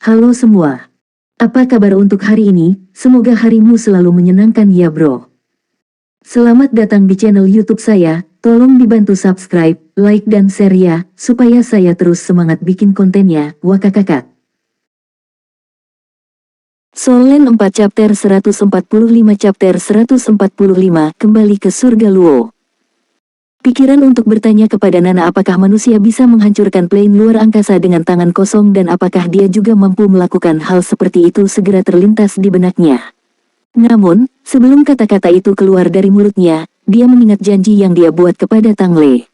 Halo semua. Apa kabar untuk hari ini? Semoga harimu selalu menyenangkan ya bro. Selamat datang di channel YouTube saya. Tolong dibantu subscribe, like dan share ya, supaya saya terus semangat bikin kontennya. Wakakakak. Solen 4 chapter 145 chapter 145 kembali ke surga Luo. Pikiran untuk bertanya kepada Nana apakah manusia bisa menghancurkan plane luar angkasa dengan tangan kosong dan apakah dia juga mampu melakukan hal seperti itu segera terlintas di benaknya. Namun, sebelum kata-kata itu keluar dari mulutnya, dia mengingat janji yang dia buat kepada Tang Le.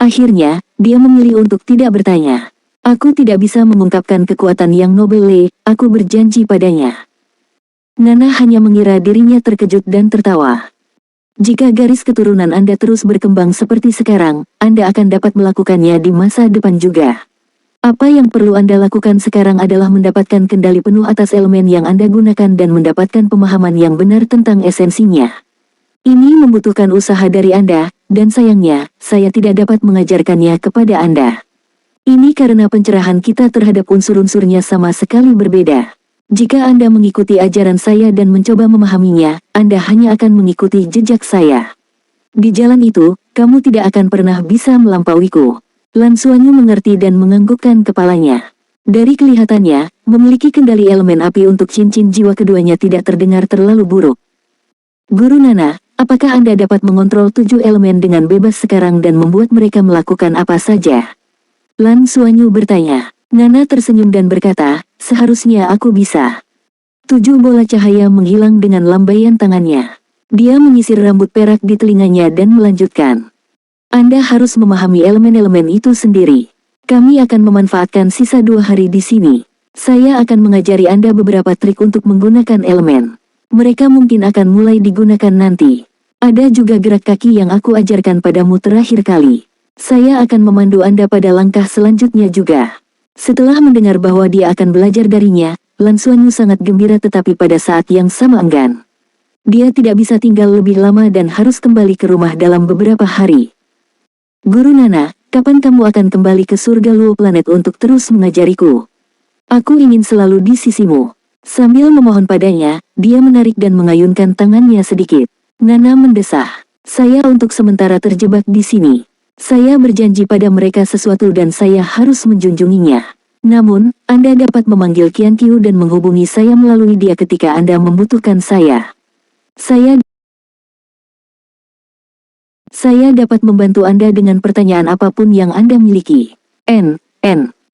Akhirnya, dia memilih untuk tidak bertanya. Aku tidak bisa mengungkapkan kekuatan yang nobel Le, aku berjanji padanya. Nana hanya mengira dirinya terkejut dan tertawa. Jika garis keturunan Anda terus berkembang seperti sekarang, Anda akan dapat melakukannya di masa depan juga. Apa yang perlu Anda lakukan sekarang adalah mendapatkan kendali penuh atas elemen yang Anda gunakan dan mendapatkan pemahaman yang benar tentang esensinya. Ini membutuhkan usaha dari Anda, dan sayangnya, saya tidak dapat mengajarkannya kepada Anda. Ini karena pencerahan kita terhadap unsur-unsurnya sama sekali berbeda. Jika Anda mengikuti ajaran saya dan mencoba memahaminya, Anda hanya akan mengikuti jejak saya. Di jalan itu, kamu tidak akan pernah bisa melampauiku. Lan Xuanyu mengerti dan menganggukkan kepalanya. Dari kelihatannya, memiliki kendali elemen api untuk cincin jiwa keduanya tidak terdengar terlalu buruk. Guru Nana, apakah Anda dapat mengontrol 7 elemen dengan bebas sekarang dan membuat mereka melakukan apa saja? Lan Xuanyu bertanya. Nana tersenyum dan berkata, seharusnya aku bisa. 7 bola cahaya menghilang dengan lambaian tangannya. Dia menyisir rambut perak di telinganya dan melanjutkan. Anda harus memahami elemen-elemen itu sendiri. Kami akan memanfaatkan sisa 2 hari di sini. Saya akan mengajari Anda beberapa trik untuk menggunakan elemen. Mereka mungkin akan mulai digunakan nanti. Ada juga gerak kaki yang aku ajarkan padamu terakhir kali. Saya akan memandu Anda pada langkah selanjutnya juga. Setelah mendengar bahwa dia akan belajar darinya, Lan Xuanyu sangat gembira tetapi pada saat yang sama enggan. Dia tidak bisa tinggal lebih lama dan harus kembali ke rumah dalam beberapa hari. Guru Nana, kapan kamu akan kembali ke surga Luo planet untuk terus mengajariku? Aku ingin selalu di sisimu. Sambil memohon padanya, dia menarik dan mengayunkan tangannya sedikit. Nana mendesah. Saya untuk sementara terjebak di sini. Saya berjanji pada mereka sesuatu dan saya harus menjunjunginya. Namun, Anda dapat memanggil Qian Qiu dan menghubungi saya melalui dia ketika Anda membutuhkan saya. Saya dapat membantu Anda dengan pertanyaan apapun yang Anda miliki.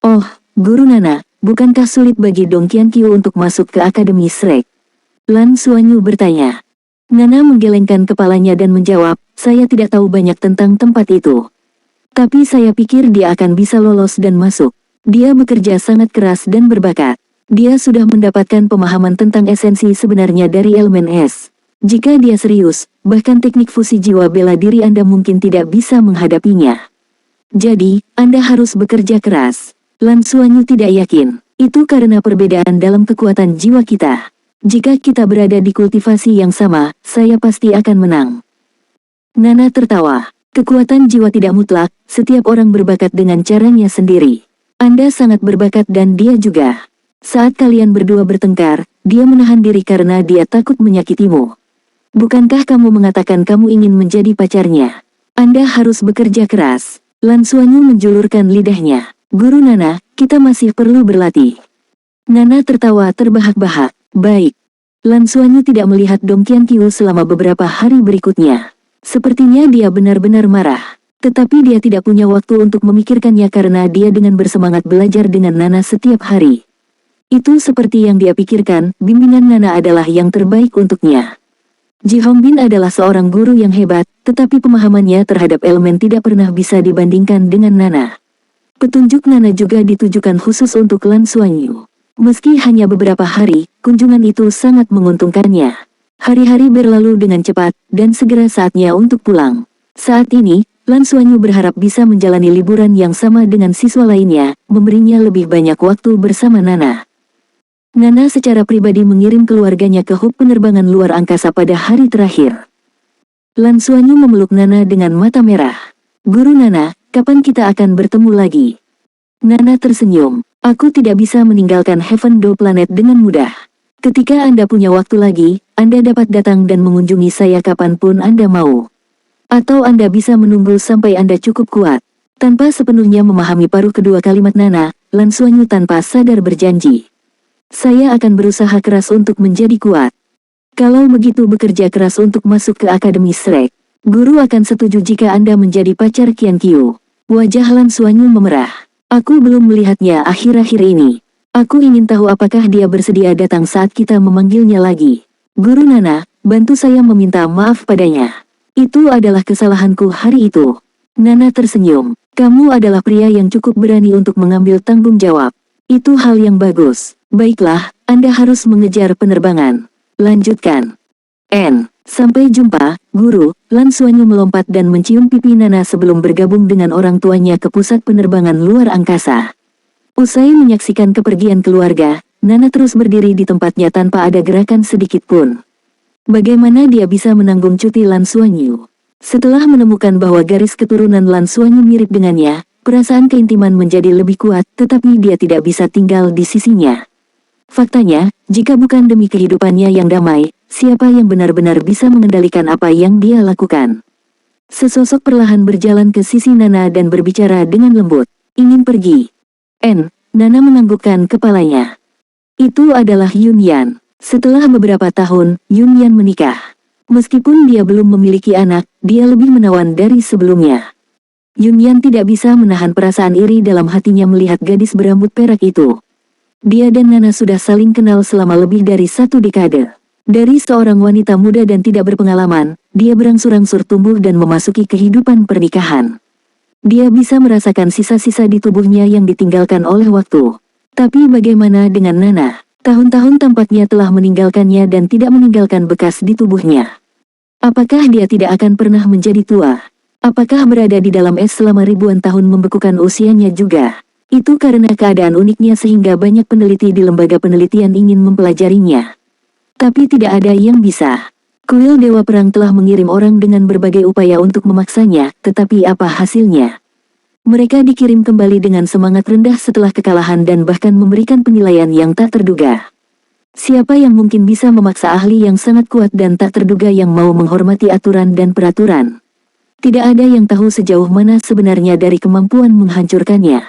Oh, Guru Nana, bukankah sulit bagi Dong Qian Qiu untuk masuk ke Akademi Shrek? Lan Xuanyu bertanya. Nana menggelengkan kepalanya dan menjawab, saya tidak tahu banyak tentang tempat itu. Tapi saya pikir dia akan bisa lolos dan masuk. Dia bekerja sangat keras dan berbakat. Dia sudah mendapatkan pemahaman tentang esensi sebenarnya dari elemen es. Jika dia serius, bahkan teknik fusi jiwa bela diri Anda mungkin tidak bisa menghadapinya. Jadi, Anda harus bekerja keras. Lan Xuanyu tidak yakin. Itu karena perbedaan dalam kekuatan jiwa kita. Jika kita berada di kultivasi yang sama, saya pasti akan menang. Nana tertawa. Kekuatan jiwa tidak mutlak, setiap orang berbakat dengan caranya sendiri. Anda sangat berbakat dan dia juga. Saat kalian berdua bertengkar, dia menahan diri karena dia takut menyakitimu. Bukankah kamu mengatakan kamu ingin menjadi pacarnya? Anda harus bekerja keras. Lan Xuanyu menjulurkan lidahnya. Guru Nana, kita masih perlu berlatih. Nana tertawa terbahak-bahak. Baik. Lan Xuanyu tidak melihat Dong Qian Qiu selama beberapa hari berikutnya. Sepertinya dia benar-benar marah. Tetapi dia tidak punya waktu untuk memikirkannya karena dia dengan bersemangat belajar dengan Nana setiap hari. Itu seperti yang dia pikirkan, bimbingan Nana adalah yang terbaik untuknya. Ji Hongbin adalah seorang guru yang hebat, tetapi pemahamannya terhadap elemen tidak pernah bisa dibandingkan dengan Nana. Petunjuk Nana juga ditujukan khusus untuk Lan Xuanyu. Meski hanya beberapa hari, kunjungan itu sangat menguntungkannya. Hari-hari berlalu dengan cepat, dan segera saatnya untuk pulang. Saat ini, Lan Xuanyu berharap bisa menjalani liburan yang sama dengan siswa lainnya, memberinya lebih banyak waktu bersama Nana. Nana secara pribadi mengirim keluarganya ke hub penerbangan luar angkasa pada hari terakhir. Lan Xuanyu memeluk Nana dengan mata merah. Guru Nana, kapan kita akan bertemu lagi? Nana tersenyum. Aku tidak bisa meninggalkan Heaven Door Planet dengan mudah. Ketika Anda punya waktu lagi, Anda dapat datang dan mengunjungi saya kapanpun Anda mau. Atau Anda bisa menunggu sampai Anda cukup kuat. Tanpa sepenuhnya memahami paruh kedua kalimat Nana, Lan Xuanyu tanpa sadar berjanji. Saya akan berusaha keras untuk menjadi kuat. Kalau begitu bekerja keras untuk masuk ke Akademi Shrek. Guru akan setuju jika Anda menjadi pacar Qian Qiu. Wajah Lan Xuanyu memerah. Aku belum melihatnya akhir-akhir ini. Aku ingin tahu apakah dia bersedia datang saat kita memanggilnya lagi. Guru Nana, bantu saya meminta maaf padanya. Itu adalah kesalahanku hari itu. Nana tersenyum. Kamu adalah pria yang cukup berani untuk mengambil tanggung jawab. Itu hal yang bagus. Baiklah, Anda harus mengejar penerbangan. Lanjutkan. Sampai jumpa, Guru. Lan Xuanyu melompat dan mencium pipi Nana sebelum bergabung dengan orang tuanya ke pusat penerbangan luar angkasa. Usai menyaksikan kepergian keluarga, Nana terus berdiri di tempatnya tanpa ada gerakan sedikit pun. Bagaimana dia bisa menanggung cuti Lan Xuanyu? Setelah menemukan bahwa garis keturunan Lan Xuanyu mirip dengannya, perasaan keintiman menjadi lebih kuat, tetapi dia tidak bisa tinggal di sisinya. Faktanya, jika bukan demi kehidupannya yang damai, siapa yang benar-benar bisa mengendalikan apa yang dia lakukan? Sesosok perlahan berjalan ke sisi Nana dan berbicara dengan lembut. Ingin pergi. Nana menganggukkan kepalanya. Itu adalah Yun Yan. Setelah beberapa tahun, Yun Yan menikah. Meskipun dia belum memiliki anak, dia lebih menawan dari sebelumnya. Yun Yan tidak bisa menahan perasaan iri dalam hatinya melihat gadis berambut perak itu. Dia dan Nana sudah saling kenal selama lebih dari 1 dekade. Dari seorang wanita muda dan tidak berpengalaman, dia berangsur-angsur tumbuh dan memasuki kehidupan pernikahan. Dia bisa merasakan sisa-sisa di tubuhnya yang ditinggalkan oleh waktu. Tapi bagaimana dengan Nana? Tahun-tahun tampaknya telah meninggalkannya dan tidak meninggalkan bekas di tubuhnya. Apakah dia tidak akan pernah menjadi tua? Apakah berada di dalam es selama ribuan tahun membekukan usianya juga? Itu karena keadaan uniknya sehingga banyak peneliti di lembaga penelitian ingin mempelajarinya. Tapi tidak ada yang bisa. Kuil Dewa Perang telah mengirim orang dengan berbagai upaya untuk memaksanya, tetapi apa hasilnya? Mereka dikirim kembali dengan semangat rendah setelah kekalahan dan bahkan memberikan penilaian yang tak terduga. Siapa yang mungkin bisa memaksa ahli yang sangat kuat dan tak terduga yang mau menghormati aturan dan peraturan? Tidak ada yang tahu sejauh mana sebenarnya dari kemampuan menghancurkannya.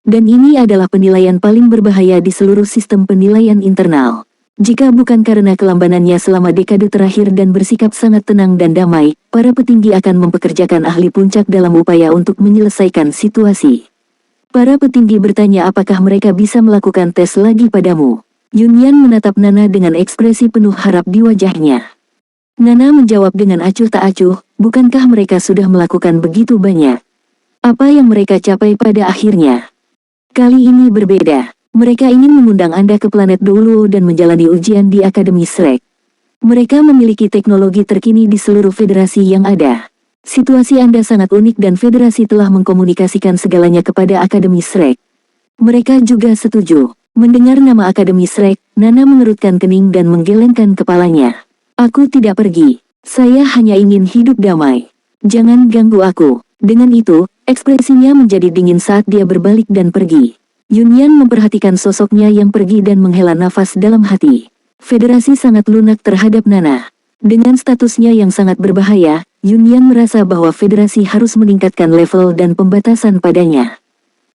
Dan ini adalah penilaian paling berbahaya di seluruh sistem penilaian internal. Jika bukan karena kelambanannya selama dekade terakhir dan bersikap sangat tenang dan damai, para petinggi akan mempekerjakan ahli puncak dalam upaya untuk menyelesaikan situasi. Para petinggi bertanya apakah mereka bisa melakukan tes lagi padamu. Yun Yan menatap Nana dengan ekspresi penuh harap di wajahnya. Nana menjawab dengan acuh tak acuh, bukankah mereka sudah melakukan begitu banyak? Apa yang mereka capai pada akhirnya? Kali ini berbeda. Mereka ingin mengundang Anda ke planet Douluo dan menjalani ujian di Akademi Shrek. Mereka memiliki teknologi terkini di seluruh federasi yang ada. Situasi Anda sangat unik dan federasi telah mengkomunikasikan segalanya kepada Akademi Shrek. Mereka juga setuju. Mendengar nama Akademi Shrek, Nana mengerutkan kening dan menggelengkan kepalanya. Aku tidak pergi. Saya hanya ingin hidup damai. Jangan ganggu aku. Dengan itu, ekspresinya menjadi dingin saat dia berbalik dan pergi. Yun Yan memperhatikan sosoknya yang pergi dan menghela nafas dalam hati. Federasi sangat lunak terhadap Nana. Dengan statusnya yang sangat berbahaya, Yun Yan merasa bahwa federasi harus meningkatkan level dan pembatasan padanya.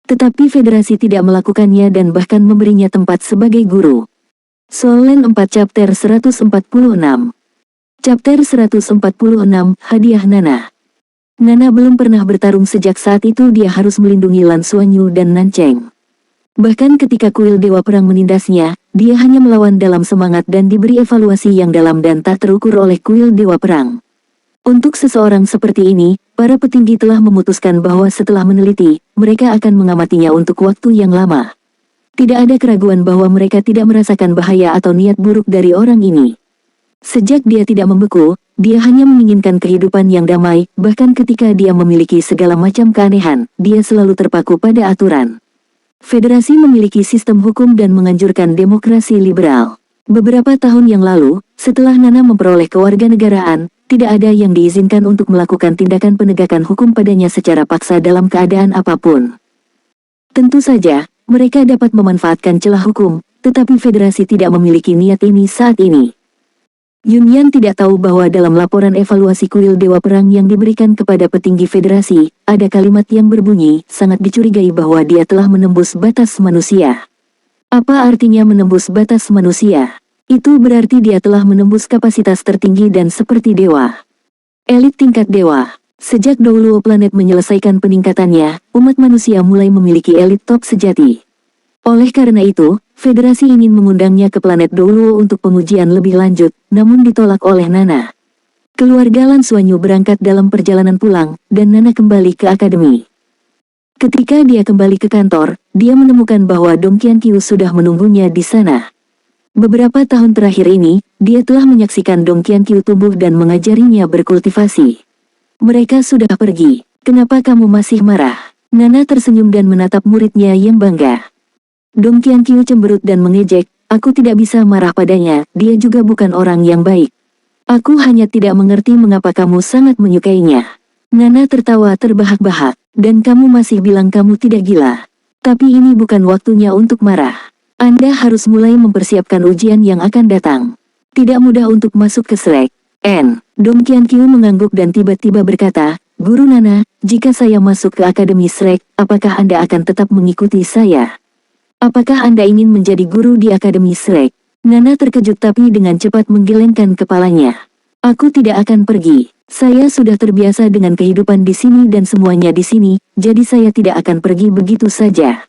Tetapi federasi tidak melakukannya dan bahkan memberinya tempat sebagai guru. Soul Land 4 Chapter 146. Chapter 146, Hadiah Nana. Nana belum pernah bertarung sejak saat itu dia harus melindungi Lan Xuanyu dan Nancheng. Bahkan ketika kuil Dewa Perang menindasnya, dia hanya melawan dalam semangat dan diberi evaluasi yang dalam dan tak terukur oleh kuil Dewa Perang. Untuk seseorang seperti ini, para petinggi telah memutuskan bahwa setelah meneliti, mereka akan mengamatinya untuk waktu yang lama. Tidak ada keraguan bahwa mereka tidak merasakan bahaya atau niat buruk dari orang ini. Sejak dia tidak membeku, dia hanya menginginkan kehidupan yang damai, bahkan ketika dia memiliki segala macam keanehan, dia selalu terpaku pada aturan. Federasi memiliki sistem hukum dan menganjurkan demokrasi liberal. Beberapa tahun yang lalu, setelah Nana memperoleh kewarganegaraan, tidak ada yang diizinkan untuk melakukan tindakan penegakan hukum padanya secara paksa dalam keadaan apapun. Tentu saja, Mereka dapat memanfaatkan celah hukum, tetapi federasi tidak memiliki niat ini saat ini. Yunyan tidak tahu bahwa dalam laporan evaluasi kuil Dewa Perang yang diberikan kepada petinggi federasi, ada kalimat yang berbunyi, sangat dicurigai bahwa dia telah menembus batas manusia. Apa artinya menembus batas manusia? Itu berarti dia telah menembus kapasitas tertinggi dan seperti dewa. Elit tingkat dewa. Sejak dahulu planet menyelesaikan peningkatannya, umat manusia mulai memiliki elit top sejati. Oleh karena itu, federasi ingin mengundangnya ke planet Doluo untuk pengujian lebih lanjut, namun ditolak oleh Nana. Keluarga Lan Xuanyu berangkat dalam perjalanan pulang, dan Nana kembali ke akademi. Ketika dia kembali ke kantor, dia menemukan bahwa Dong Qianqiu sudah menunggunya di sana. Beberapa tahun terakhir ini, dia telah menyaksikan Dong Qianqiu tumbuh dan mengajarinya berkultivasi. Mereka sudah pergi. Kenapa kamu masih marah? Nana tersenyum dan menatap muridnya yang bangga. Dong Qianqiu cemberut dan mengejek, aku tidak bisa marah padanya, dia juga bukan orang yang baik. Aku hanya tidak mengerti mengapa kamu sangat menyukainya. Nana tertawa terbahak-bahak, dan kamu masih bilang kamu tidak gila. Tapi ini bukan waktunya untuk marah. Anda harus mulai mempersiapkan ujian yang akan datang. Tidak mudah untuk masuk ke Shrek. Dong Qianqiu mengangguk dan tiba-tiba berkata, Guru Nana, jika saya masuk ke Akademi Shrek, apakah Anda akan tetap mengikuti saya? Apakah Anda ingin menjadi guru di Akademi Shrek? Nana terkejut tapi dengan cepat menggelengkan kepalanya. Aku tidak akan pergi. Saya sudah terbiasa dengan kehidupan di sini dan semuanya di sini, jadi saya tidak akan pergi begitu saja.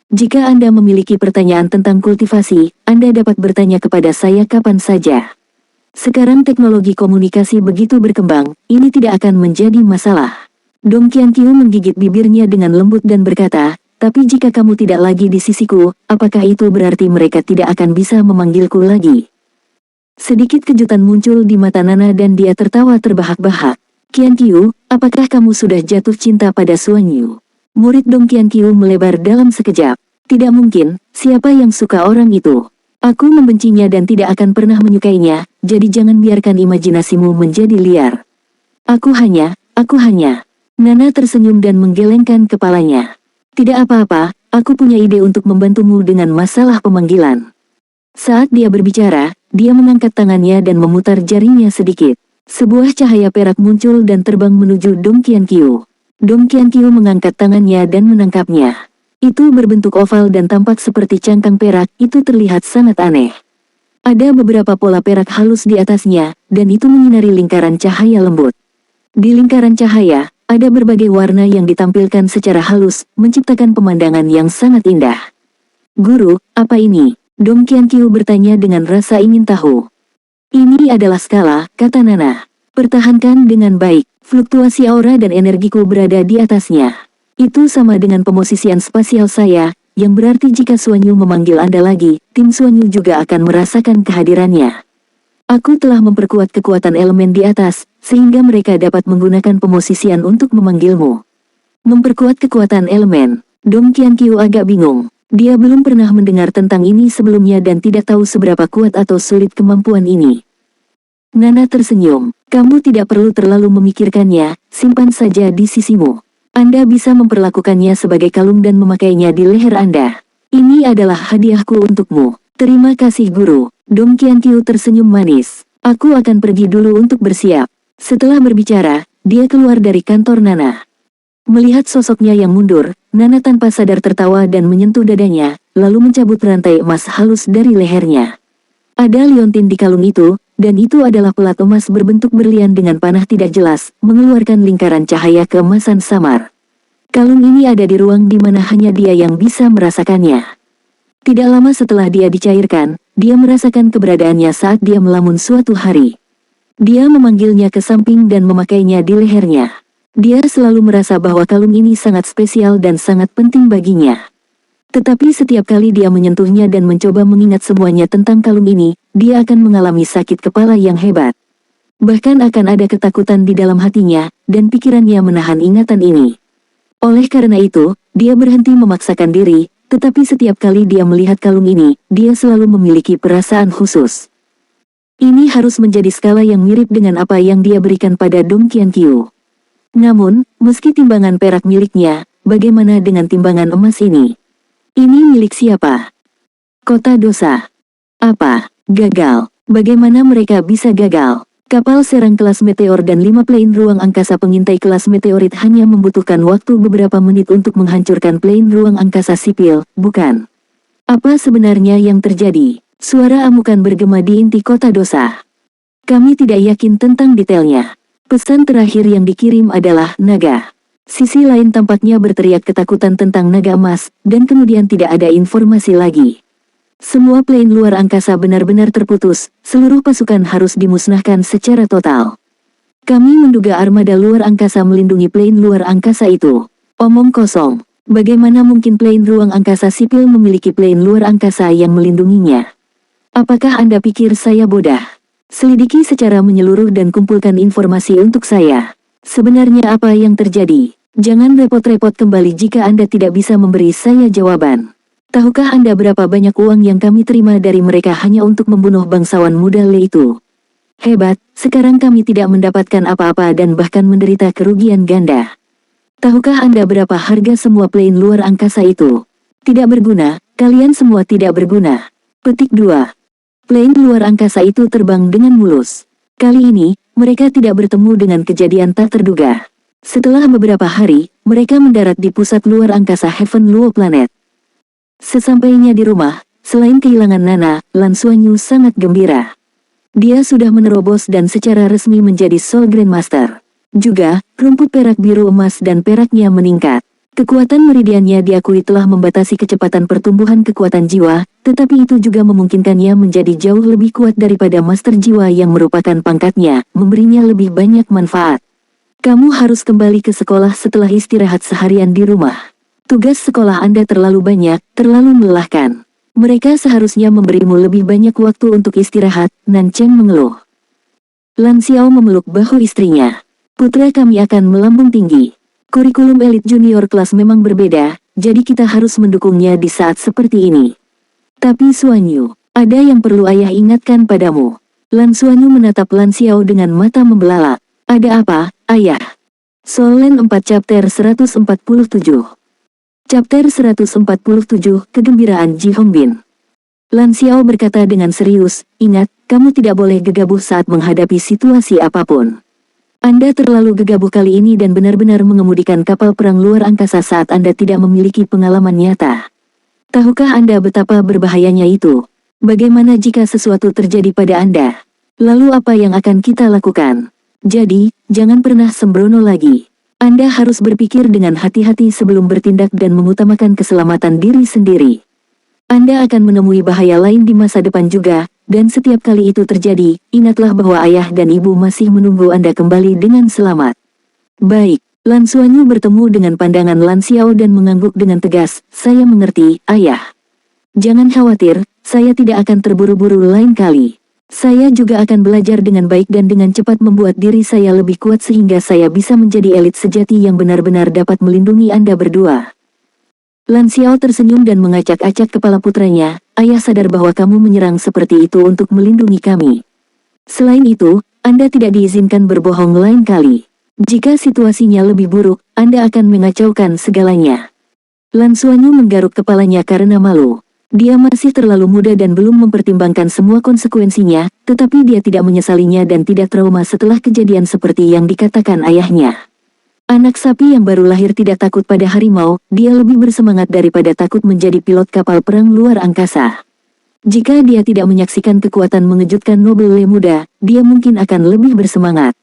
Jika Anda memiliki pertanyaan tentang kultivasi, Anda dapat bertanya kepada saya kapan saja. Sekarang teknologi komunikasi begitu berkembang, ini tidak akan menjadi masalah. Dong Qianqiu menggigit bibirnya dengan lembut dan berkata, tapi jika kamu tidak lagi di sisiku, apakah itu berarti mereka tidak akan bisa memanggilku lagi? Sedikit kejutan muncul di mata Nana dan dia tertawa terbahak-bahak. Qianqiu, apakah kamu sudah jatuh cinta pada Xuanyu? Murid Dong Qianqiu melebar dalam sekejap. Tidak mungkin, siapa yang suka orang itu? Aku membencinya dan tidak akan pernah menyukainya, jadi jangan biarkan imajinasimu menjadi liar. Aku hanya. Nana tersenyum dan menggelengkan kepalanya. Tidak apa-apa, aku punya ide untuk membantumu dengan masalah pemanggilan. Saat dia berbicara, dia mengangkat tangannya dan memutar jarinya sedikit. Sebuah cahaya perak muncul dan terbang menuju Dong Qianqiu. Dong Qianqiu mengangkat tangannya dan menangkapnya. Itu berbentuk oval dan tampak seperti cangkang perak, itu terlihat sangat aneh. Ada beberapa pola perak halus di atasnya, dan itu menyinari lingkaran cahaya lembut. Di lingkaran cahaya, ada berbagai warna yang ditampilkan secara halus, menciptakan pemandangan yang sangat indah. Guru, apa ini? Dong Qianqiu bertanya dengan rasa ingin tahu. Ini adalah skala, kata Nana. Pertahankan dengan baik, fluktuasi aura dan energiku berada di atasnya. Itu sama dengan pemosisian spasial saya, yang berarti jika Xuanyu memanggil Anda lagi, tim Xuanyu juga akan merasakan kehadirannya. Aku telah memperkuat kekuatan elemen di atas, sehingga mereka dapat menggunakan pemosisian untuk memanggilmu. Memperkuat kekuatan elemen. Dong Qianqiu agak bingung. Dia belum pernah mendengar tentang ini sebelumnya dan tidak tahu seberapa kuat atau sulit kemampuan ini. Nana tersenyum. Kamu tidak perlu terlalu memikirkannya, simpan saja di sisimu. Anda bisa memperlakukannya sebagai kalung dan memakainya di leher Anda. Ini adalah hadiahku untukmu. Terima kasih guru. Dong Qianqiu tersenyum manis. Aku akan pergi dulu untuk bersiap. Setelah berbicara, dia keluar dari kantor Nana. Melihat sosoknya yang mundur, Nana tanpa sadar tertawa dan menyentuh dadanya, lalu mencabut rantai emas halus dari lehernya. Ada liontin di kalung itu, dan itu adalah pelat emas berbentuk berlian dengan panah tidak jelas, mengeluarkan lingkaran cahaya keemasan samar. Kalung ini ada di ruang di mana hanya dia yang bisa merasakannya. Tidak lama setelah dia dicairkan, dia merasakan keberadaannya saat dia melamun suatu hari. Dia memanggilnya ke samping dan memakainya di lehernya. Dia selalu merasa bahwa kalung ini sangat spesial dan sangat penting baginya. Tetapi setiap kali dia menyentuhnya dan mencoba mengingat semuanya tentang kalung ini, dia akan mengalami sakit kepala yang hebat. Bahkan akan ada ketakutan di dalam hatinya, dan pikirannya menahan ingatan ini. Oleh karena itu, dia berhenti memaksakan diri, tetapi setiap kali dia melihat kalung ini, dia selalu memiliki perasaan khusus. Ini harus menjadi skala yang mirip dengan apa yang dia berikan pada Dong Qianqiu. Namun, meski timbangan perak miliknya, bagaimana dengan timbangan emas ini? Ini milik siapa? Kota Dosa. Apa? Gagal. Bagaimana mereka bisa gagal? Kapal serang kelas meteor dan 5 plane ruang angkasa pengintai kelas meteorit hanya membutuhkan waktu beberapa menit untuk menghancurkan plane ruang angkasa sipil, bukan? Apa sebenarnya yang terjadi? Suara amukan bergema di inti Kota Dosa. Kami tidak yakin tentang detailnya. Pesan terakhir yang dikirim adalah naga. Sisi lain tampaknya berteriak ketakutan tentang naga emas, dan kemudian tidak ada informasi lagi. Semua plane luar angkasa benar-benar terputus, seluruh pasukan harus dimusnahkan secara total. Kami menduga armada luar angkasa melindungi plane luar angkasa itu. Omong kosong. Bagaimana mungkin plane ruang angkasa sipil memiliki plane luar angkasa yang melindunginya? Apakah Anda pikir saya bodoh? Selidiki secara menyeluruh dan kumpulkan informasi untuk saya. Sebenarnya apa yang terjadi? Jangan repot-repot kembali jika Anda tidak bisa memberi saya jawaban. Tahukah Anda berapa banyak uang yang kami terima dari mereka hanya untuk membunuh bangsawan muda Le itu? Hebat, sekarang kami tidak mendapatkan apa-apa dan bahkan menderita kerugian ganda. Tahukah Anda berapa harga semua plane luar angkasa itu? Tidak berguna, kalian semua tidak berguna. Petik 2. Plane luar angkasa itu terbang dengan mulus. Kali ini, mereka tidak bertemu dengan kejadian tak terduga. Setelah beberapa hari, mereka mendarat di pusat luar angkasa Heaven Luo Planet. Sesampainya di rumah, selain kehilangan Nana, Lan Xuanyu sangat gembira. Dia sudah menerobos dan secara resmi menjadi Soul Grandmaster. Juga, rumput perak biru emas dan peraknya meningkat. Kekuatan meridiannya diakui telah membatasi kecepatan pertumbuhan kekuatan jiwa, tetapi itu juga memungkinkannya menjadi jauh lebih kuat daripada Master Jiwa yang merupakan pangkatnya, memberinya lebih banyak manfaat. Kamu harus kembali ke sekolah setelah istirahat seharian di rumah. Tugas sekolah Anda terlalu banyak, terlalu melelahkan. Mereka seharusnya memberimu lebih banyak waktu untuk istirahat, Nan Cheng mengeluh. Lan Xiao memeluk bahu istrinya. Putra kami akan melambung tinggi. Kurikulum elit junior kelas memang berbeda, jadi kita harus mendukungnya di saat seperti ini. Tapi Xuanyu, ada yang perlu ayah ingatkan padamu. Lan Xuanyu menatap Lan Xiao dengan mata membelalak. Ada apa, ayah? Solen 4 Chapter 147. Chapter 147, Kegembiraan Ji Hongbin. Lan Xiao berkata dengan serius, ingat, kamu tidak boleh gegabah saat menghadapi situasi apapun. Anda terlalu gegabah kali ini dan benar-benar mengemudikan kapal perang luar angkasa saat Anda tidak memiliki pengalaman nyata. Tahukah Anda betapa berbahayanya itu? Bagaimana jika sesuatu terjadi pada Anda? Lalu apa yang akan kita lakukan? Jadi, jangan pernah sembrono lagi. Anda harus berpikir dengan hati-hati sebelum bertindak dan mengutamakan keselamatan diri sendiri. Anda akan menemui bahaya lain di masa depan juga, dan setiap kali itu terjadi, ingatlah bahwa ayah dan ibu masih menunggu Anda kembali dengan selamat. Baik, Lan Xuanyu bertemu dengan pandangan Lan Xiao dan mengangguk dengan tegas, saya mengerti, ayah. Jangan khawatir, saya tidak akan terburu-buru lain kali. Saya juga akan belajar dengan baik dan dengan cepat membuat diri saya lebih kuat sehingga saya bisa menjadi elit sejati yang benar-benar dapat melindungi Anda berdua. Lan Xiao tersenyum dan mengacak-acak kepala putranya, ayah sadar bahwa kamu menyerang seperti itu untuk melindungi kami. Selain itu, Anda tidak diizinkan berbohong lain kali. Jika situasinya lebih buruk, Anda akan mengacaukan segalanya. Lan Xuanyu menggaruk kepalanya karena malu. Dia masih terlalu muda dan belum mempertimbangkan semua konsekuensinya, tetapi dia tidak menyesalinya dan tidak trauma setelah kejadian seperti yang dikatakan ayahnya. Anak sapi yang baru lahir tidak takut pada harimau, dia lebih bersemangat daripada takut menjadi pilot kapal perang luar angkasa. Jika dia tidak menyaksikan kekuatan mengejutkan Nobel Le muda, dia mungkin akan lebih bersemangat.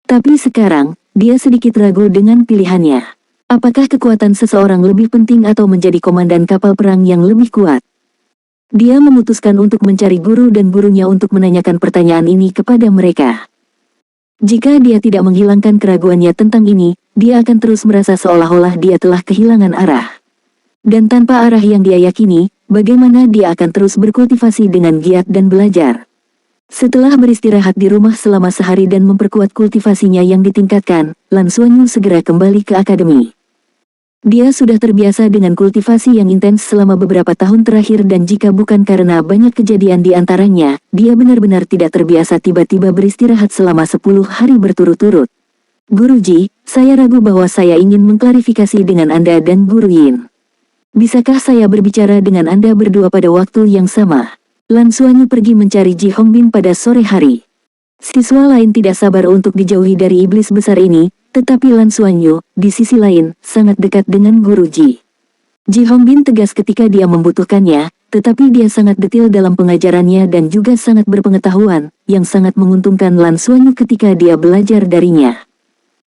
Tapi sekarang, dia sedikit ragu dengan pilihannya. Apakah kekuatan seseorang lebih penting atau menjadi komandan kapal perang yang lebih kuat? Dia memutuskan untuk mencari guru dan gurunya untuk menanyakan pertanyaan ini kepada mereka. Jika dia tidak menghilangkan keraguannya tentang ini, dia akan terus merasa seolah-olah dia telah kehilangan arah. Dan tanpa arah yang dia yakini, bagaimana dia akan terus berkultivasi dengan giat dan belajar. Setelah beristirahat di rumah selama sehari dan memperkuat kultivasinya yang ditingkatkan, Lan Xuanyu segera kembali ke akademi. Dia sudah terbiasa dengan kultivasi yang intens selama beberapa tahun terakhir dan jika bukan karena banyak kejadian di antaranya, dia benar-benar tidak terbiasa tiba-tiba beristirahat selama 10 hari berturut-turut. Guruji, saya ragu bahwa saya ingin mengklarifikasi dengan Anda dan Guru Yin. Bisakah saya berbicara dengan Anda berdua pada waktu yang sama? Lan Xuanyu pergi mencari Ji Hongbin pada sore hari. Siswa lain tidak sabar untuk dijauhi dari iblis besar ini, tetapi Lan Xuanyu, di sisi lain, sangat dekat dengan Guru Ji. Ji Hongbin tegas ketika dia membutuhkannya, tetapi dia sangat detil dalam pengajarannya dan juga sangat berpengetahuan, yang sangat menguntungkan Lan Xuanyu ketika dia belajar darinya.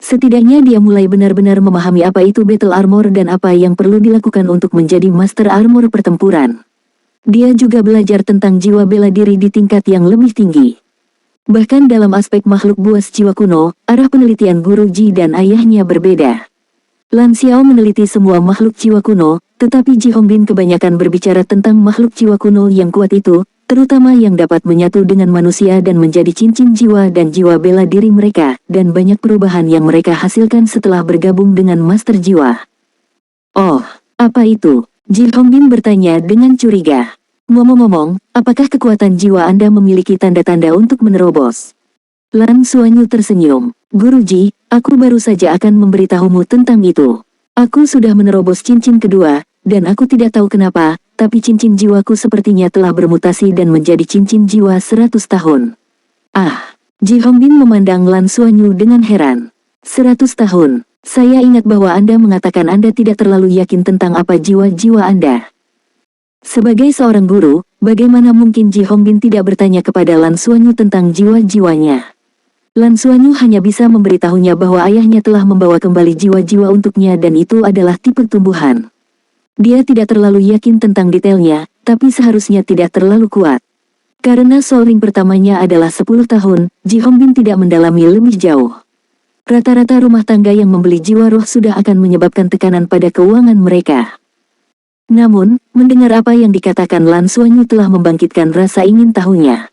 Setidaknya dia mulai benar-benar memahami apa itu battle armor dan apa yang perlu dilakukan untuk menjadi master armor pertempuran. Dia juga belajar tentang jiwa bela diri di tingkat yang lebih tinggi. Bahkan dalam aspek makhluk buas jiwa kuno, arah penelitian Guru Ji dan ayahnya berbeda. Lan Xiao meneliti semua makhluk jiwa kuno, tetapi Ji Hongbin kebanyakan berbicara tentang makhluk jiwa kuno yang kuat itu, terutama yang dapat menyatu dengan manusia dan menjadi cincin jiwa dan jiwa bela diri mereka, dan banyak perubahan yang mereka hasilkan setelah bergabung dengan Master Jiwa. Oh, apa itu? Ji Hongbin bertanya dengan curiga. Ngomong-ngomong, apakah kekuatan jiwa Anda memiliki tanda-tanda untuk menerobos? Lan Xuanyu tersenyum. Guruji, aku baru saja akan memberitahumu tentang itu. Aku sudah menerobos cincin kedua, dan aku tidak tahu kenapa, tapi cincin jiwaku sepertinya telah bermutasi dan menjadi cincin jiwa 100 tahun. Ah, Ji Hongbin memandang Lan Xuanyu dengan heran. 100 tahun, saya ingat bahwa Anda mengatakan Anda tidak terlalu yakin tentang apa jiwa-jiwa Anda. Sebagai seorang guru, bagaimana mungkin Ji Hongbin tidak bertanya kepada Lan Xuanyu tentang jiwa-jiwanya? Lan Xuanyu hanya bisa memberitahunya bahwa ayahnya telah membawa kembali jiwa-jiwa untuknya dan itu adalah tipe tumbuhan. Dia tidak terlalu yakin tentang detailnya, tapi seharusnya tidak terlalu kuat. Karena soul ring pertamanya adalah 10 tahun, Ji Hongbin tidak mendalami lebih jauh. Rata-rata rumah tangga yang membeli jiwa roh sudah akan menyebabkan tekanan pada keuangan mereka. Namun, mendengar apa yang dikatakan Lan Xuanyu telah membangkitkan rasa ingin tahunya.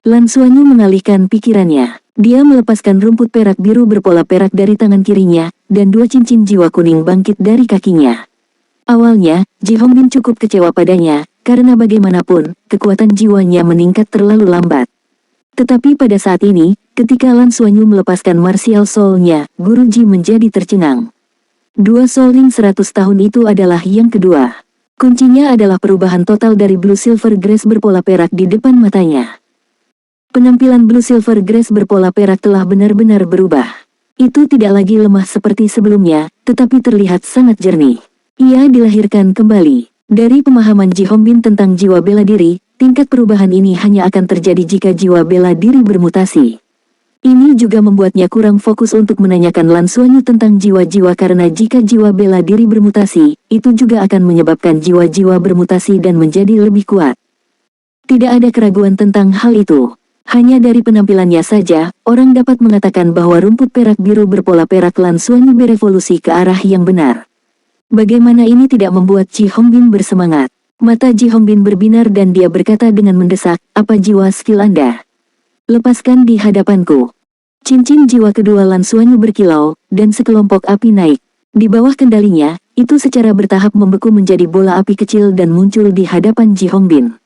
Lan Xuanyu mengalihkan pikirannya. Dia melepaskan rumput perak biru berpola perak dari tangan kirinya, dan 2 cincin jiwa kuning bangkit dari kakinya. Awalnya, Ji Hongbin cukup kecewa padanya, karena bagaimanapun, kekuatan jiwanya meningkat terlalu lambat. Tetapi pada saat ini, ketika Lan Xuanyu melepaskan martial soul-nya, Guru Ji menjadi tercengang. 2 soul ring 100 tahun itu adalah yang kedua. Kuncinya adalah perubahan total dari Blue Silver Grace berpola perak di depan matanya. Penampilan Blue Silver Grace berpola perak telah benar-benar berubah. Itu tidak lagi lemah seperti sebelumnya, tetapi terlihat sangat jernih. Ia dilahirkan kembali. Dari pemahaman Ji Hongbin tentang jiwa bela diri, tingkat perubahan ini hanya akan terjadi jika jiwa bela diri bermutasi. Ini juga membuatnya kurang fokus untuk menanyakan Lan Xuanyu tentang jiwa-jiwa karena jika jiwa bela diri bermutasi, itu juga akan menyebabkan jiwa-jiwa bermutasi dan menjadi lebih kuat. Tidak ada keraguan tentang hal itu. Hanya dari penampilannya saja, orang dapat mengatakan bahwa rumput perak biru berpola perak Lan Xuanyu berevolusi ke arah yang benar. Bagaimana ini tidak membuat Ji Hongbin bersemangat? Mata Ji Hongbin berbinar dan dia berkata dengan mendesak, apa jiwa skill Anda? Lepaskan di hadapanku. Cincin jiwa kedua Lan Xuanyu berkilau, dan sekelompok api naik. Di bawah kendalinya, itu secara bertahap membeku menjadi bola api kecil dan muncul di hadapan Ji Hongbin.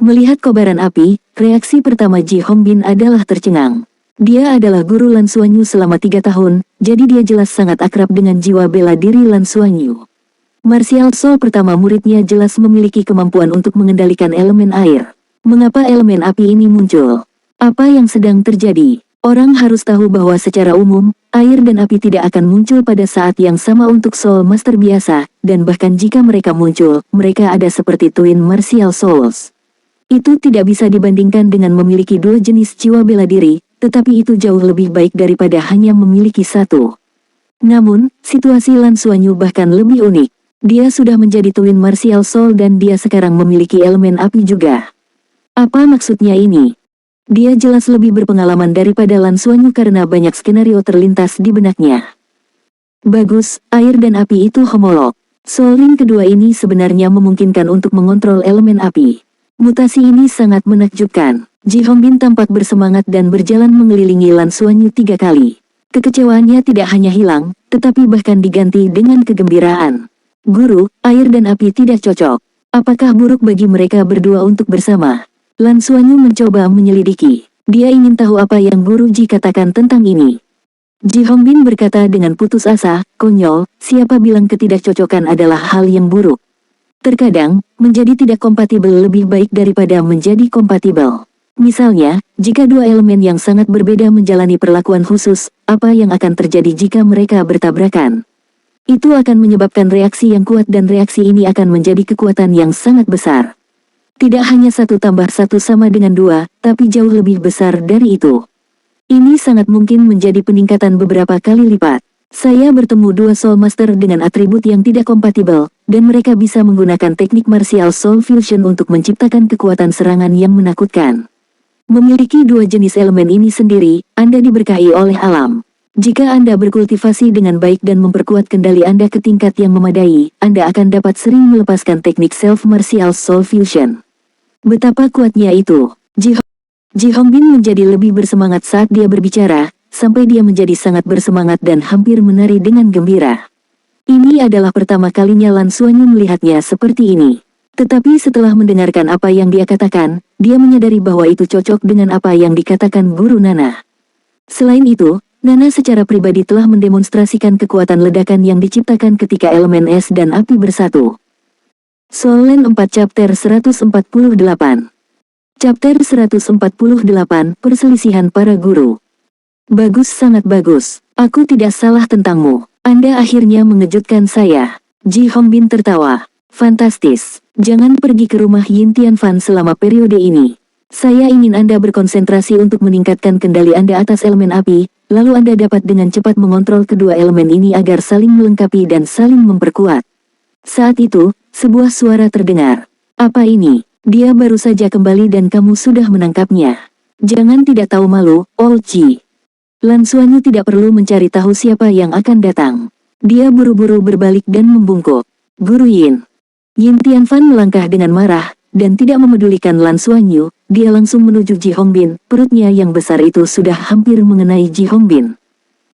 Melihat kobaran api, reaksi pertama Ji Hongbin adalah tercengang. Dia adalah guru Lan Xuanyu selama 3 tahun, jadi dia jelas sangat akrab dengan jiwa bela diri Lan Xuanyu. Martial Soul pertama muridnya jelas memiliki kemampuan untuk mengendalikan elemen air. Mengapa elemen api ini muncul? Apa yang sedang terjadi? Orang harus tahu bahwa secara umum, air dan api tidak akan muncul pada saat yang sama untuk Soul Master biasa, dan bahkan jika mereka muncul, mereka ada seperti Twin Martial Souls. Itu tidak bisa dibandingkan dengan memiliki 2 jenis jiwa bela diri, tetapi itu jauh lebih baik daripada hanya memiliki 1. Namun, situasi Lan Xuanyu bahkan lebih unik. Dia sudah menjadi Twin Martial Soul dan dia sekarang memiliki elemen api juga. Apa maksudnya ini? Dia jelas lebih berpengalaman daripada Lan Xuanyu karena banyak skenario terlintas di benaknya. Bagus, air dan api itu homolog. Soul Ring kedua ini sebenarnya memungkinkan untuk mengontrol elemen api. Mutasi ini sangat menakjubkan. Ji Hongbin tampak bersemangat dan berjalan mengelilingi Lan Xuanyu 3 kali. Kekecewaannya tidak hanya hilang, tetapi bahkan diganti dengan kegembiraan. Guru, air dan api tidak cocok. Apakah buruk bagi mereka berdua untuk bersama? Lan Xuanyu mencoba menyelidiki. Dia ingin tahu apa yang Guru Ji katakan tentang ini. Ji Hongbin berkata dengan putus asa, konyol, siapa bilang ketidakcocokan adalah hal yang buruk. Terkadang, menjadi tidak kompatibel lebih baik daripada menjadi kompatibel. Misalnya, jika dua elemen yang sangat berbeda menjalani perlakuan khusus, apa yang akan terjadi jika mereka bertabrakan? Itu akan menyebabkan reaksi yang kuat dan reaksi ini akan menjadi kekuatan yang sangat besar. Tidak hanya 1 tambah 1 sama dengan 2, tapi jauh lebih besar dari itu. Ini sangat mungkin menjadi peningkatan beberapa kali lipat. Saya bertemu dua Soul Master dengan atribut yang tidak kompatibel, dan mereka bisa menggunakan teknik martial Soul Fusion untuk menciptakan kekuatan serangan yang menakutkan. Memiliki dua jenis elemen ini sendiri, Anda diberkahi oleh alam. Jika Anda berkultivasi dengan baik dan memperkuat kendali Anda ke tingkat yang memadai, Anda akan dapat sering melepaskan teknik self-martial Soul Fusion. Betapa kuatnya itu. Ji Hongbin menjadi lebih bersemangat saat dia berbicara, sampai dia menjadi sangat bersemangat dan hampir menari dengan gembira. Ini adalah pertama kalinya Lan Xuanyu melihatnya seperti ini. Tetapi setelah mendengarkan apa yang dia katakan, dia menyadari bahwa itu cocok dengan apa yang dikatakan Guru Nana. Selain itu, Nana secara pribadi telah mendemonstrasikan kekuatan ledakan yang diciptakan ketika elemen es dan api bersatu. Soul Land 4 Chapter 148. Chapter 148, Perselisihan Para Guru. Bagus, sangat bagus. Aku tidak salah tentangmu. Anda akhirnya mengejutkan saya. Ji Hongbin tertawa. Fantastis. Jangan pergi ke rumah Yin Tianfan selama periode ini. Saya ingin Anda berkonsentrasi untuk meningkatkan kendali Anda atas elemen api, lalu Anda dapat dengan cepat mengontrol kedua elemen ini agar saling melengkapi dan saling memperkuat. Saat itu, sebuah suara terdengar. Apa ini? Dia baru saja kembali dan kamu sudah menangkapnya. Jangan tidak tahu malu, Old Ji. Lan Xuanyu tidak perlu mencari tahu siapa yang akan datang. Dia buru-buru berbalik dan membungkuk. Guru Yin. Yin Tianfan melangkah dengan marah, dan tidak memedulikan Lan Xuanyu, dia langsung menuju Ji Hongbin, perutnya yang besar itu sudah hampir mengenai Ji Hongbin.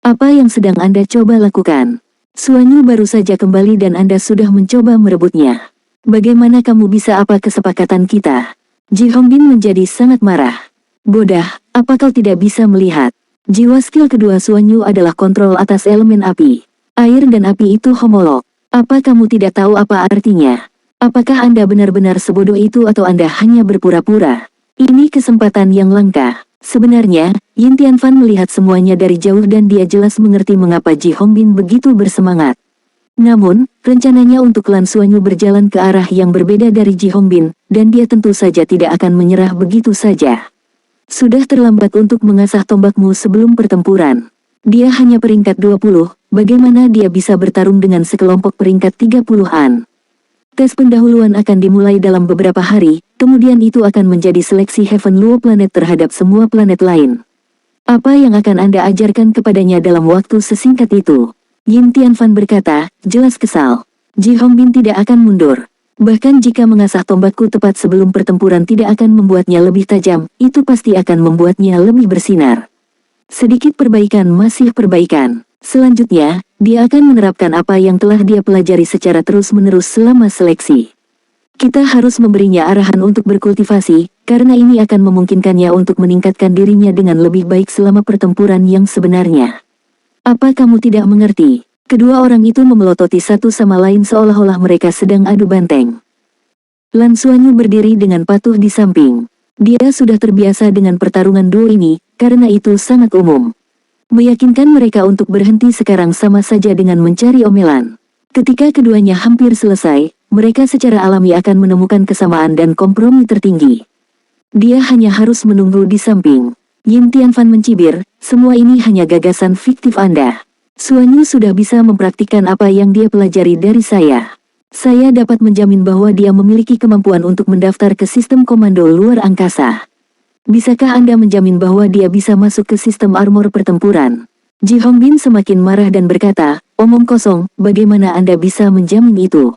Apa yang sedang Anda coba lakukan? Xuanyu baru saja kembali dan Anda sudah mencoba merebutnya. Bagaimana kamu bisa apa kesepakatan kita? Ji Hongbin menjadi sangat marah. Bodah, apa kau tidak bisa melihat? Jiwa skill kedua Xuanyu adalah kontrol atas elemen api. Air dan api itu homolog. Apa kamu tidak tahu apa artinya? Apakah Anda benar-benar sebodoh itu atau Anda hanya berpura-pura? Ini kesempatan yang langka. Sebenarnya, Yin Tianfan melihat semuanya dari jauh dan dia jelas mengerti mengapa Ji Hongbin begitu bersemangat. Namun, rencananya untuk Lan Xuanyu berjalan ke arah yang berbeda dari Ji Hongbin, dan dia tentu saja tidak akan menyerah begitu saja. Sudah terlambat untuk mengasah tombakmu sebelum pertempuran. Dia hanya peringkat 20, bagaimana dia bisa bertarung dengan sekelompok peringkat 30-an? Tes pendahuluan akan dimulai dalam beberapa hari, kemudian itu akan menjadi seleksi Heaven Luo planet terhadap semua planet lain. Apa yang akan Anda ajarkan kepadanya dalam waktu sesingkat itu? Yin Tianfan berkata, jelas kesal. Ji Hongbin tidak akan mundur. Bahkan jika mengasah tombakku tepat sebelum pertempuran tidak akan membuatnya lebih tajam, itu pasti akan membuatnya lebih bersinar. Sedikit perbaikan masih perbaikan. Selanjutnya, dia akan menerapkan apa yang telah dia pelajari secara terus-menerus selama seleksi. Kita harus memberinya arahan untuk berkultivasi, karena ini akan memungkinkannya untuk meningkatkan dirinya dengan lebih baik selama pertempuran yang sebenarnya. Apa kamu tidak mengerti? Kedua orang itu memelototi satu sama lain seolah-olah mereka sedang adu banteng. Lan Xuanyu berdiri dengan patuh di samping. Dia sudah terbiasa dengan pertarungan duo ini, karena itu sangat umum. Meyakinkan mereka untuk berhenti sekarang sama saja dengan mencari omelan. Ketika keduanya hampir selesai, mereka secara alami akan menemukan kesamaan dan kompromi tertinggi. Dia hanya harus menunggu di samping. Yin Tianfan mencibir, semua ini hanya gagasan fiktif Anda. Xuanyu sudah bisa mempraktikkan apa yang dia pelajari dari saya. Saya dapat menjamin bahwa dia memiliki kemampuan untuk mendaftar ke sistem komando luar angkasa. Bisakah Anda menjamin bahwa dia bisa masuk ke sistem armor pertempuran? Ji Hongbin semakin marah dan berkata, omong kosong, bagaimana Anda bisa menjamin itu?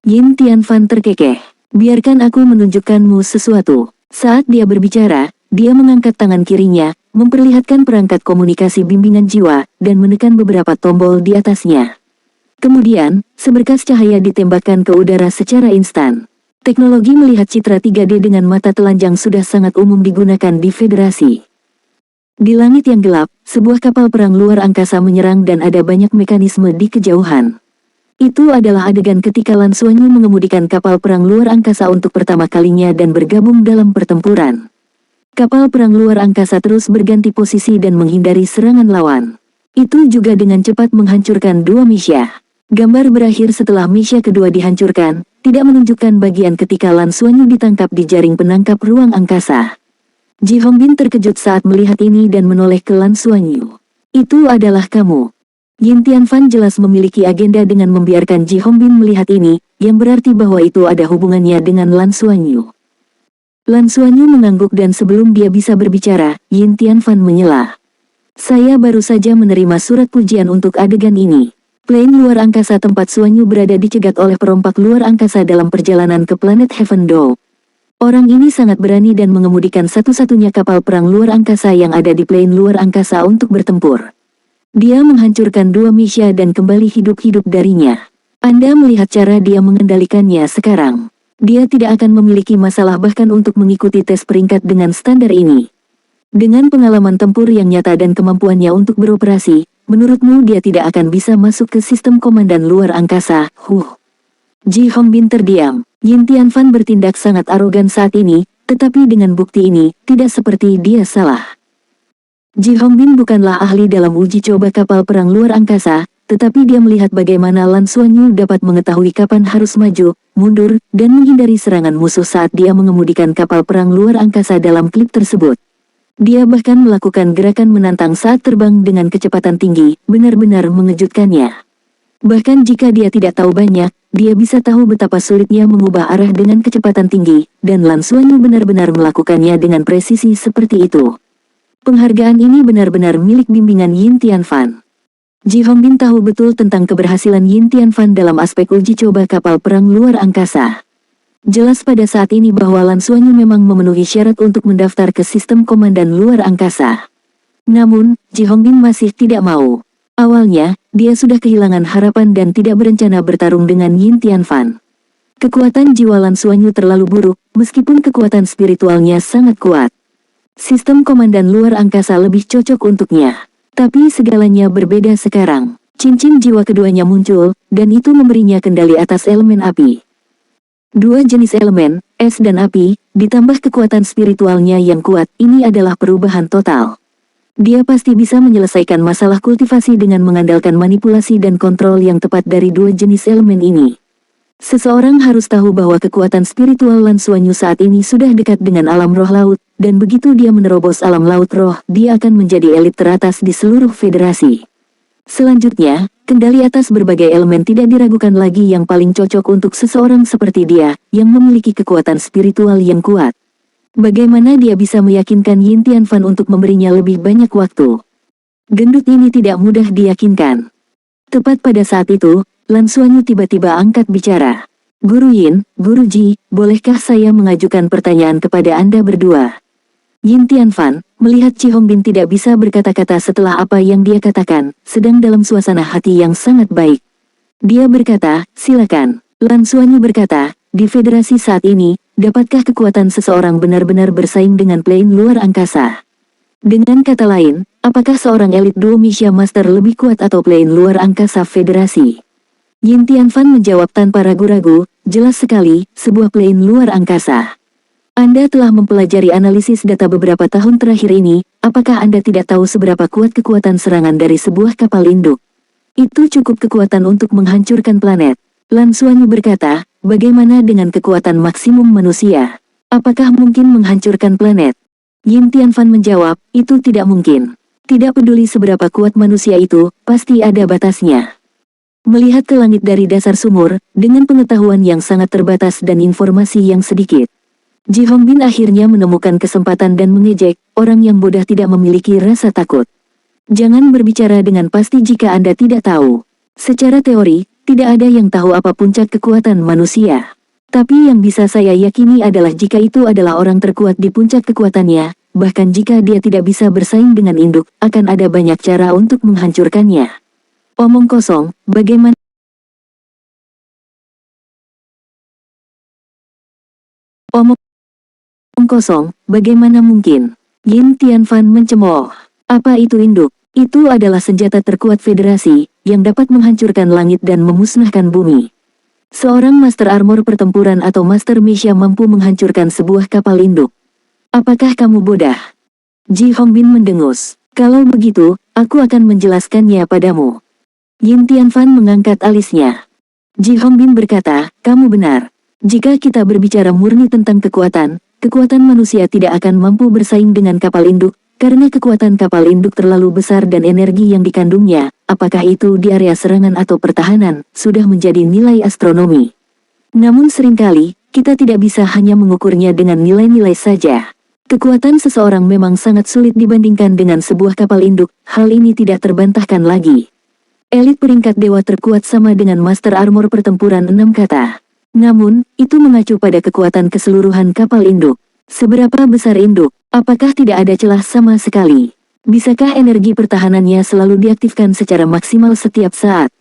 Yin Tianfan terkekeh. Biarkan aku menunjukkanmu sesuatu. Saat dia berbicara, dia mengangkat tangan kirinya, memperlihatkan perangkat komunikasi bimbingan jiwa, dan menekan beberapa tombol di atasnya. Kemudian, seberkas cahaya ditembakkan ke udara secara instan. Teknologi melihat citra 3D dengan mata telanjang sudah sangat umum digunakan di Federasi. Di langit yang gelap, sebuah kapal perang luar angkasa menyerang dan ada banyak mekanisme di kejauhan. Itu adalah adegan ketika Lan Xuanyu mengemudikan kapal perang luar angkasa untuk pertama kalinya dan bergabung dalam pertempuran. Kapal perang luar angkasa terus berganti posisi dan menghindari serangan lawan. Itu juga dengan cepat menghancurkan dua Misha. Gambar berakhir setelah Misha kedua dihancurkan, tidak menunjukkan bagian ketika Lan Xuanyu ditangkap di jaring penangkap ruang angkasa. Ji Hongbin terkejut saat melihat ini dan menoleh ke Lan Xuanyu. Itu adalah kamu. Yin Tianfan jelas memiliki agenda dengan membiarkan Ji Hongbin melihat ini, yang berarti bahwa itu ada hubungannya dengan Lan Xuanyu. Lan Xuanyu mengangguk dan sebelum dia bisa berbicara, Yin Tianfan menyela. Saya baru saja menerima surat pujian untuk adegan ini. Plane luar angkasa tempat Xuanyu berada dicegat oleh perompak luar angkasa dalam perjalanan ke planet Heaven Dou. Orang ini sangat berani dan mengemudikan satu-satunya kapal perang luar angkasa yang ada di plane luar angkasa untuk bertempur. Dia menghancurkan dua Misha dan kembali hidup-hidup darinya. Anda melihat cara dia mengendalikannya sekarang. Dia tidak akan memiliki masalah bahkan untuk mengikuti tes peringkat dengan standar ini. Dengan pengalaman tempur yang nyata dan kemampuannya untuk beroperasi, menurutmu dia tidak akan bisa masuk ke sistem komandan luar angkasa? Ji Hongbin terdiam. Yin Tianfan bertindak sangat arogan saat ini, tetapi dengan bukti ini, tidak seperti dia salah. Ji Hongbin bukanlah ahli dalam uji coba kapal perang luar angkasa, tetapi dia melihat bagaimana Lan Xuanyu dapat mengetahui kapan harus maju, mundur, dan menghindari serangan musuh saat dia mengemudikan kapal perang luar angkasa dalam klip tersebut. Dia bahkan melakukan gerakan menantang saat terbang dengan kecepatan tinggi, benar-benar mengejutkannya. Bahkan jika dia tidak tahu banyak, dia bisa tahu betapa sulitnya mengubah arah dengan kecepatan tinggi, dan Lan Xuanyu benar-benar melakukannya dengan presisi seperti itu. Penghargaan ini benar-benar milik bimbingan Yin Tianfan. Ji Hongbin tahu betul tentang keberhasilan Yin Tianfan dalam aspek uji coba kapal perang luar angkasa. Jelas pada saat ini bahwa Lan Xuanyu memang memenuhi syarat untuk mendaftar ke sistem komandan luar angkasa. Namun, Ji Hongbin masih tidak mau. Awalnya, dia sudah kehilangan harapan dan tidak berencana bertarung dengan Yin Tianfan. Kekuatan jiwa Lan Xuanyu terlalu buruk, meskipun kekuatan spiritualnya sangat kuat. Sistem komandan luar angkasa lebih cocok untuknya. Tapi segalanya berbeda sekarang. Cincin jiwa keduanya muncul, dan itu memberinya kendali atas elemen api. Dua jenis elemen, es dan api, ditambah kekuatan spiritualnya yang kuat, ini adalah perubahan total. Dia pasti bisa menyelesaikan masalah kultivasi dengan mengandalkan manipulasi dan kontrol yang tepat dari dua jenis elemen ini. Seseorang harus tahu bahwa kekuatan spiritual Lan Xuanyu saat ini sudah dekat dengan alam roh laut, dan begitu dia menerobos alam laut roh, dia akan menjadi elit teratas di seluruh federasi. Selanjutnya, kendali atas berbagai elemen tidak diragukan lagi yang paling cocok untuk seseorang seperti dia, yang memiliki kekuatan spiritual yang kuat. Bagaimana dia bisa meyakinkan Yin Tianfan untuk memberinya lebih banyak waktu? Gendut ini tidak mudah diyakinkan. Tepat pada saat itu, Lan Xuanyu tiba-tiba angkat bicara. Guru Yin, Guru Ji, bolehkah saya mengajukan pertanyaan kepada Anda berdua? Yin Tianfan, melihat Ji Hongbin tidak bisa berkata-kata setelah apa yang dia katakan, sedang dalam suasana hati yang sangat baik. Dia berkata, silakan. Lan Xuanyu berkata, di federasi saat ini, dapatkah kekuatan seseorang benar-benar bersaing dengan plane luar angkasa? Dengan kata lain, apakah seorang elit duo Misha Master lebih kuat atau plane luar angkasa federasi? Yin Tianfan menjawab tanpa ragu-ragu, jelas sekali, sebuah plane luar angkasa. Anda telah mempelajari analisis data beberapa tahun terakhir ini, apakah Anda tidak tahu seberapa kuat kekuatan serangan dari sebuah kapal induk? Itu cukup kekuatan untuk menghancurkan planet. Lan Xuanyu berkata, bagaimana dengan kekuatan maksimum manusia? Apakah mungkin menghancurkan planet? Yin Tianfan menjawab, itu tidak mungkin. Tidak peduli seberapa kuat manusia itu, pasti ada batasnya. Melihat ke langit dari dasar sumur, dengan pengetahuan yang sangat terbatas dan informasi yang sedikit, Ji Hongbin akhirnya menemukan kesempatan dan mengejek, orang yang bodoh tidak memiliki rasa takut. Jangan berbicara dengan pasti jika Anda tidak tahu. Secara teori, tidak ada yang tahu apa puncak kekuatan manusia. Tapi yang bisa saya yakini adalah jika itu adalah orang terkuat di puncak kekuatannya, bahkan jika dia tidak bisa bersaing dengan induk, akan ada banyak cara untuk menghancurkannya. Omong kosong, bagaimana? Omong kosong, bagaimana mungkin? Yin Tianfan mencemooh. Apa itu induk? Itu adalah senjata terkuat Federasi, yang dapat menghancurkan langit dan memusnahkan bumi. Seorang Master Armor pertempuran atau Master Misha mampu menghancurkan sebuah kapal induk. Apakah kamu bodoh? Ji Hongbin mendengus. Kalau begitu, aku akan menjelaskannya padamu. Yin Tianfan mengangkat alisnya. Ji Hongbin berkata, kamu benar. Jika kita berbicara murni tentang kekuatan manusia tidak akan mampu bersaing dengan kapal induk, karena kekuatan kapal induk terlalu besar dan energi yang dikandungnya, apakah itu di area serangan atau pertahanan, sudah menjadi nilai astronomi. Namun seringkali, kita tidak bisa hanya mengukurnya dengan nilai-nilai saja. Kekuatan seseorang memang sangat sulit dibandingkan dengan sebuah kapal induk, hal ini tidak terbantahkan lagi. Elit peringkat dewa terkuat sama dengan Master Armor pertempuran 6 kata. Namun, itu mengacu pada kekuatan keseluruhan kapal induk. Seberapa besar induk? Apakah tidak ada celah sama sekali? Bisakah energi pertahanannya selalu diaktifkan secara maksimal setiap saat?